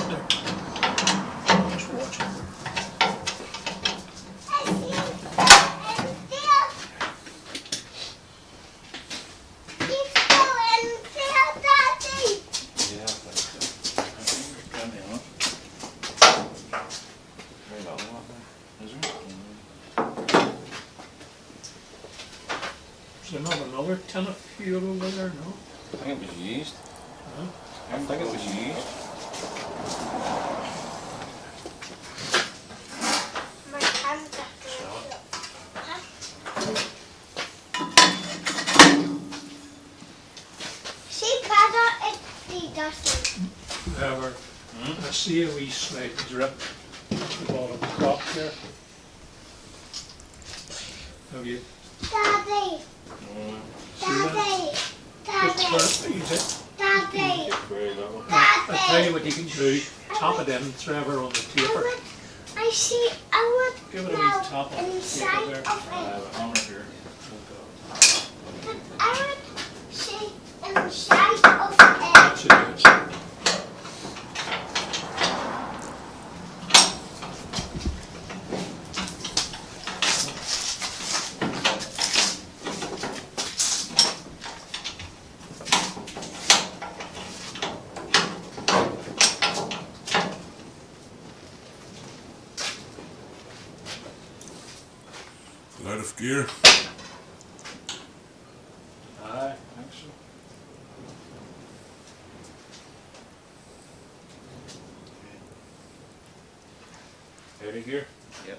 Just watching. Yeah, I think so. I think there's plenty on it. Very little one there. Is there? Is there not another tenant fuel over there? No? I think it was used. Huh? I think it was used. However, I see a wee slight drip at the bottom of the crop there. Have you Mm. seen that? Just turn, use it. Very little. I tell you what you can do, tap it in, Trevor, on the paper. I see, I would Give it a wee now tap on the inside paper there. of I it. have a hammer here. But I would see inside of it. That should do it. Out of gear. Aye, I think so. Out of here? Yep.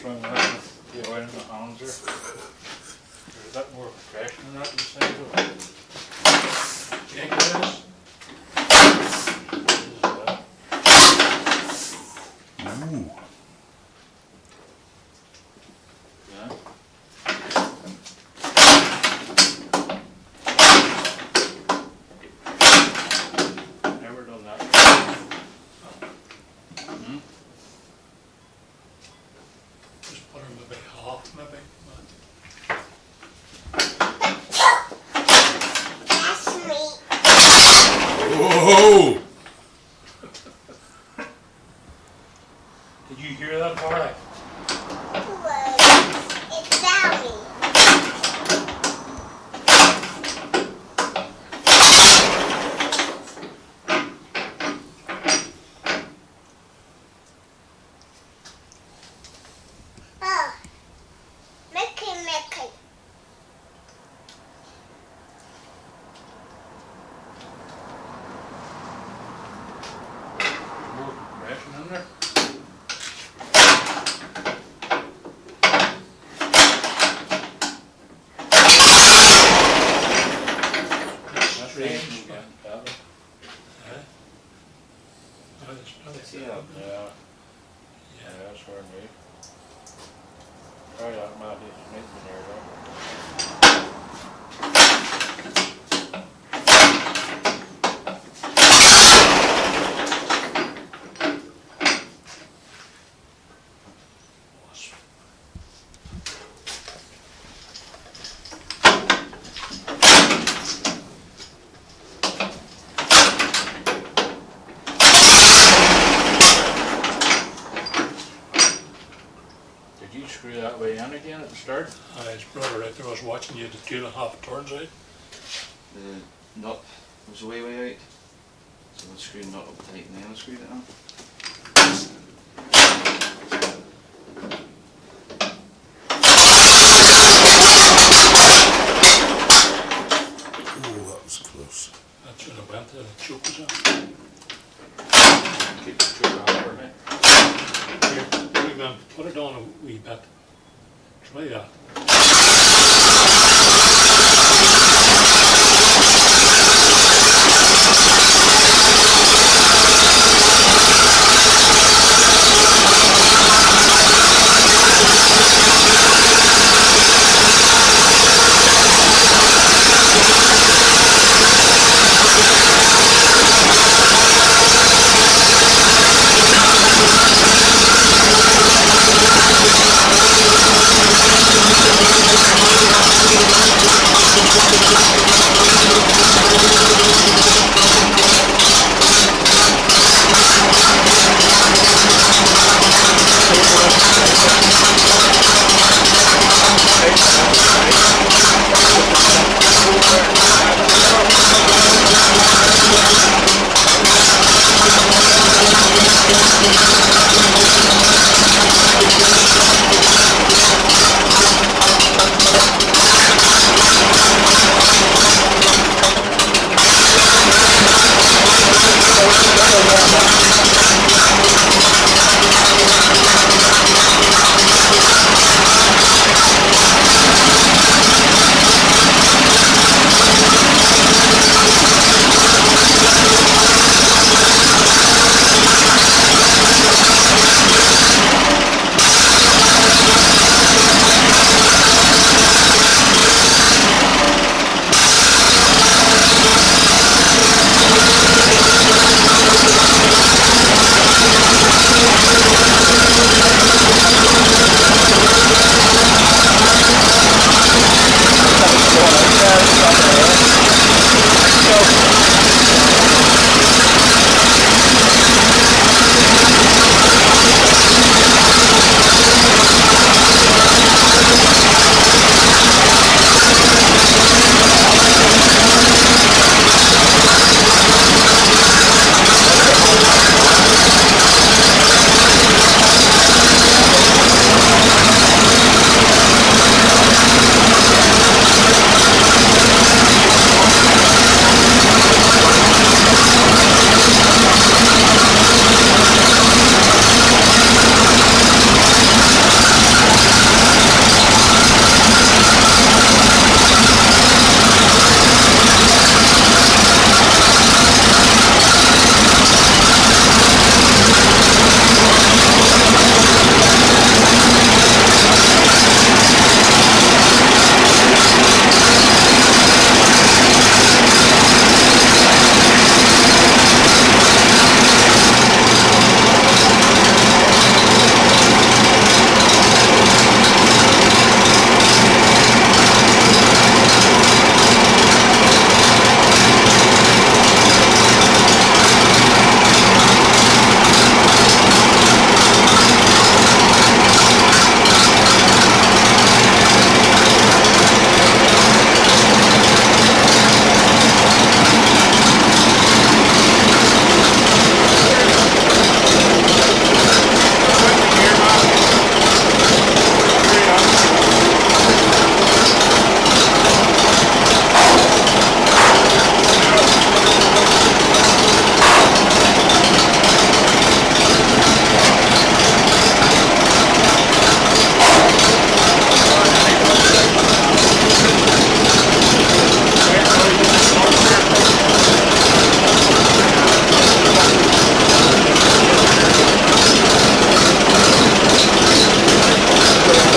Swing that, the oil in the hands there. There's a bit more compression in that inside of it. Think it is? Ooh. Yeah. Never done that. Hmm? Just put her maybe half, maybe. That's me. Whoa! Did you hear that, Barry? It's Sally. Oh, Mickey. More compression in there. That's Range, range, yeah. yeah. Oh, there's plenty of See that. that? Yeah, Yeah. that's where I need. Oh yeah, Matty, it's neat in there though. Did you screw that way in again at the start? His brother out there was watching you, the 2.5 turns out. The nut was way out. So I screwed the nut up tight and then I screwed it in. Oh, that was close. That should have went to the choke was out. Keep the trigger hammer, eh? Here, wait, man, put it on a wee bit. Try that.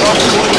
off the